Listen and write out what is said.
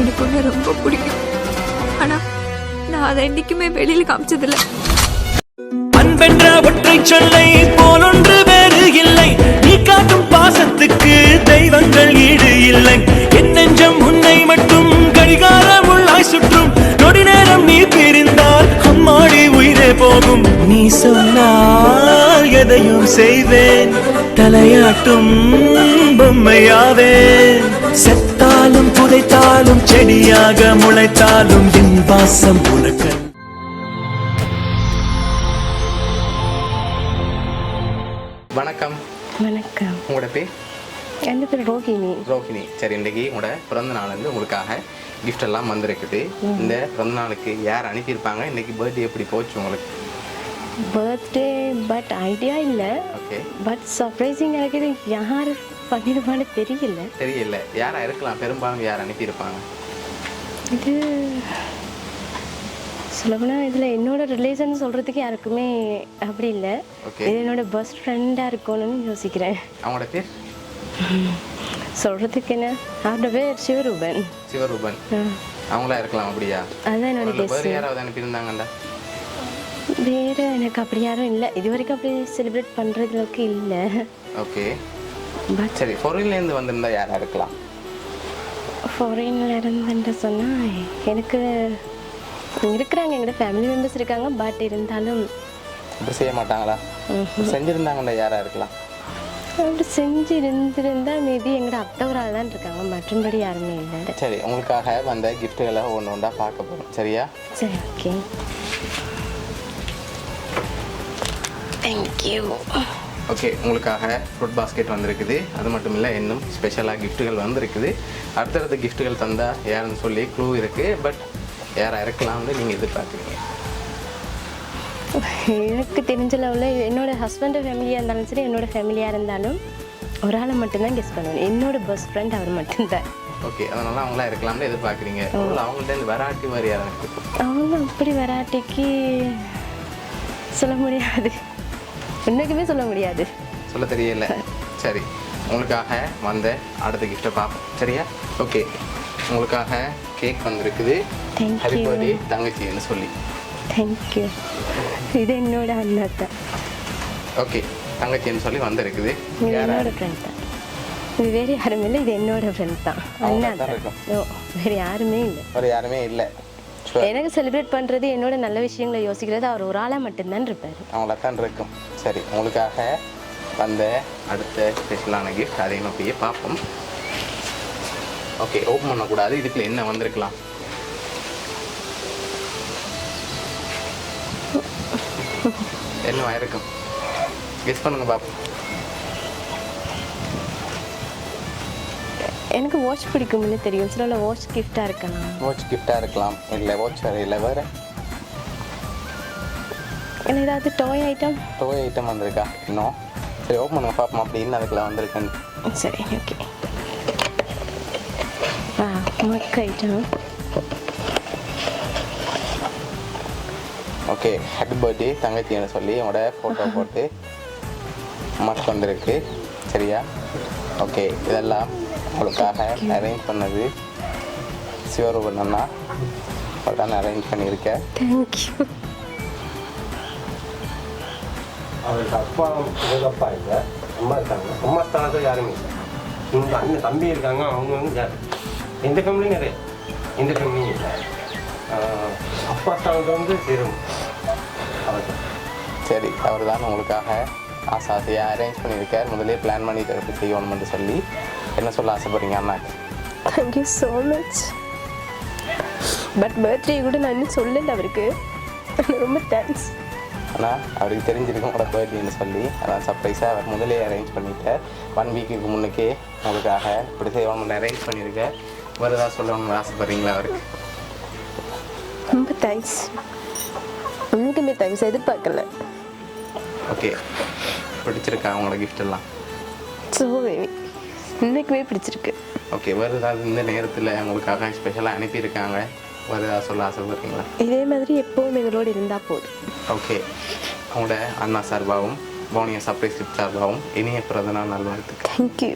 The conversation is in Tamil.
எனக்கு உன்னை ரொம்ப பிடிக்கும். ஆனா நான் அதை என்னைக்குமே வெளியில காமிச்சதில்லை. அன்பென்ற ஒற்றை சொல்லை போலொன்று வேறு இல்லை. நீ காட்டும் பாசத்துக்கு தெய்வங்கள் ஈடு இல்லை. என் நெஞ்சம் உன்னை மட்டும் கடிகாரம் உள்ளாய் சுற்றும். நொடி நேரம் நீ பிரிந்தால் அம்மாடி உயிரே போகும். நீ சொன்னால் எதையும் செய்வேன். தலையாட்டும் பொம்மையாவேன். செத்தாலும் புதைத்தாலும் செடியாக முளைத்தாலும் என் வாசம் உனக்கு. வணக்கம். வணக்கம். உங்களோட பேர்? என் பேர் ரோஹிணி. ரோஹிணி. சரி, இன்றைக்கி உங்களோட பிறந்த நாள் வந்து உங்களுக்காக கிஃப்ட் எல்லாம் வந்திருக்குது. இந்த பிறந்த நாளுக்கு யார் அனுப்பியிருப்பாங்க? இன்றைக்கி பர்த்டே எப்படி போச்சு உங்களுக்கு? பர்த்டே பட் ஐடியா இல்லை. ஓகே. பட் சர்ப்ரைசிங் எனக்கு இது யார் பண்ணியிருப்பான்னு தெரியல. யாராக இருக்கலாம்? பெரும்பாலும் யார் அனுப்பியிருப்பாங்க? இது சொல்லப்போனால் இதில் என்னோட ரிலேஷன் சொல்கிறதுக்கு யாருக்குமே அப்படி இல்லை. இது என்னோட பெஸ்ட் ஃப்ரெண்டாக இருக்கணும்னு யோசிக்கிறேன். அவங்களோட பேர் சொல்கிறதுக்கு என்ன? அவரோட பேர் சிவரூபன். சிவரூபன். அவங்களா இருக்கலாம். அப்படியா? அதுதான் என்னோட வேறு கெஸ். யாராவது அனுப்பியிருந்தாங்கண்டா? வேறு எனக்கு அப்படி யாரும் இல்லை. இது வரைக்கும் அப்படி செலிப்ரேட் பண்ணுறதுக்கு இல்லை. ஓகே. பட் சரி, ஃபாரின்லேருந்து வந்திருந்தா யாராக இருக்கலாம்? ஃபாரின்ல இருந்துட்டு சொன்னால் எனக்கு இருக்கிறாங்க, எங்களோட ஃபேமிலி மெம்பர்ஸ் இருக்காங்க. பட் இருந்தாலும் இப்படி செய்ய மாட்டாங்களா? செஞ்சுருந்தாங்கண்டா யாராக இருக்கலாம்? அப்படி செஞ்சு இருந்திருந்தால் மேபி எங்களோட அத்தை ஒரு ஆள் தான் இருக்காங்க. மற்றபடி யாருமே இல்லை. சரி, உங்களுக்காக வந்த கிஃப்ட்டுகளை ஒன்று ஒன்றா பார்க்க போகிறோம். சரியா? சரி, ஓகே. தேங்க்யூ. ஓகே, உங்களுக்காக ஃப்ரூட் பாஸ்கெட் வந்திருக்குது. அது மட்டும் இல்லை, இன்னும் ஸ்பெஷலாக கிஃப்ட்டுகள் வந்திருக்குது. அடுத்தடுத்த கிஃப்ட்டுகள் தந்தால் யாருன்னு சொல்லி க்ளூ இருக்குது. பட் யாராக இருக்கலாம்னு நீங்கள் எதிர்பார்க்குறீங்க? எனக்கு தெரிஞ்ச லெவலில் என்னோட ஹஸ்பண்ட் ஃபேமிலியாக இருந்தாலும் சரி, என்னோட ஃபேமிலியாக இருந்தாலும் ஒரு ஆளை மட்டும்தான் கெஸ் பண்ணுவேன். என்னோட பெஸ்ட் ஃப்ரெண்ட் அவர் மட்டும்தான். ஓகே, அதனால அவங்களா இருக்கலாம்னு எதிர்பார்க்குறீங்க. அவங்கள்ட்ட இந்த வெரைட்டி மாதிரி யாரும் அவங்க அப்படி வெரைட்டிக்கு சொல்ல முடியாது. என்னைக்குமே சொல்ல முடியாது. சொல்ல தெரியல. சரி, உங்களுக்காக வந்த அடுத்த கிஃப்ட்டை பார்ப்போம். சரியா? ஓகே, உங்களுக்காக கேக் வந்திருக்குது. ஹாப்பி பர்த்டே தங்கச்சின்னு சொல்லி. தேங்க்யூ. இது என்னோட அண்ணா தான். ஓகே, தங்கச்சின்னு சொல்லி வந்திருக்குது. என்னோட ஃப்ரெண்ட் தான். இது வேறு யாருமே இல்லை. இது என்னோட ஃப்ரெண்ட் தான். அண்ணா தான் இருக்கும். வேறு யாருமே இல்லை. வேறு யாருமே இல்லை. எனக்கு செலிப்ரேட் பண்ணுறது, என்னோட நல்ல விஷயங்களை யோசிக்கிறது அவர் ஒரு ஆளாக மட்டும்தான் இருப்பார். அவங்கள தான் இருக்கும். சரி, உங்களுக்காக வந்த அடுத்த ஸ்பெஷலான கிஃப்ட் அதையும் அப்படியே பார்ப்போம். ஓகே, ஓப்பன் பண்ணக்கூடாது. இதுக்குள்ள என்ன வந்திருக்கலாம்? என்னவா இருக்கும்? கெஸ் பண்ணுங்க பார்ப்போம். எனக்கு வாட்ச் பிடிக்கும்னு தெரியும். சில வாட்ச் கிஃப்டாக இருக்கலாம். வாட்ச் கிஃப்டாக இருக்கலாம். இல்லை, வாட்ச் வேறு இல்லை. வேறு இல்லை, ஏதாவது டாய் ஐட்டம். டாய் ஐட்டம் வந்திருக்கா இன்னும்? சரி, ஓப்பன் பண்ணுங்க பார்ப்போம். அப்படின்னு அதுக்குள்ள வந்திருக்குன்னு. சரி, ஓகே. மக் ஐட்டம். ஓகே, ஹாப்பி பர்த்டே தங்கச்சின்னு சொல்லி என்னோட ஃபோட்டோ போட்டு மக் வந்திருக்கு. சரியா? ஓகே, இதெல்லாம் உங்களுக்காக அரேஞ்ச் பண்ணது சிவரூபன் அண்ணா. அவர்தான் அரேஞ்ச் பண்ணியிருக்கேன். தேங்க்யூ. அவருக்கு அப்பா இல்லை, அம்மா இருக்காங்க. அம்மா ஸ்தானத்தில் யாருமே இல்லை. இந்த அண்ணன் தம்பி இருக்காங்க. அவங்க வந்து யார் எந்த ஃபேமிலியும் நிறைய எந்த ஃபேமிலியும் இல்லை. அப்பா ஸ்தானத்தில் வந்து சேரும் அவர். சரி, அவர் தான் உங்களுக்காக ஆசையாக அரேஞ்ச் பண்ணியிருக்கார். முதலே பிளான் பண்ணி தரப்பு செய்யணும்னு சொல்லி. என்ன சொல்ல ஆசைப்படுறீங்க அண்ணாக்கு? Thank you so much. But birthday கூட நான் இன்னும் சொல்லலை அவருக்கு. ரொம்ப தேங்க்ஸ். ஆனால் அவருக்கு தெரிஞ்சிருக்கும் உங்களோட பர்த்டேன்னு சொல்லி. அதான் சர்ப்ரைஸாக அவர் முதலே அரேஞ்ச் பண்ணிட்டார். 1 வீக்குக்கு முன்னுக்கே உங்களுக்காக இப்படி செய்யணும்னு அரேஞ்ச் பண்ணியிருக்கேன். வேறு ஏதாவது சொல்லணும்னு ஆசைப்படுறீங்களா அவருக்கு? ரொம்ப தேங்க்ஸ். உங்களுக்குமே தேங்க்ஸ். எதிர்பார்க்கல. ஓகே, பிடிச்சிருக்கா உங்களோட கிஃப்ட் எல்லாம்? ஸோ இன்னைக்குமே பிடிச்சிருக்கு. ஓகே, வேறு ஏதாவது இந்த நேரத்தில் உங்களுக்காக ஸ்பெஷலாக அனுப்பியிருக்காங்க? வேறு ஏதாவது சொல்ல ஆசைப்படுறீங்களா? இதே மாதிரி எப்போவும் எங்களோடு இருந்தால் போதும். ஓகே, உங்களோட அண்ணா சார்பாகவும் பவுனியா சர்ப்ரைஸ் கிஃப்ட் சார்பாகவும் இனிய பிறந்தநாள் நல்வாழ்த்துக்கள். தேங்க்யூ.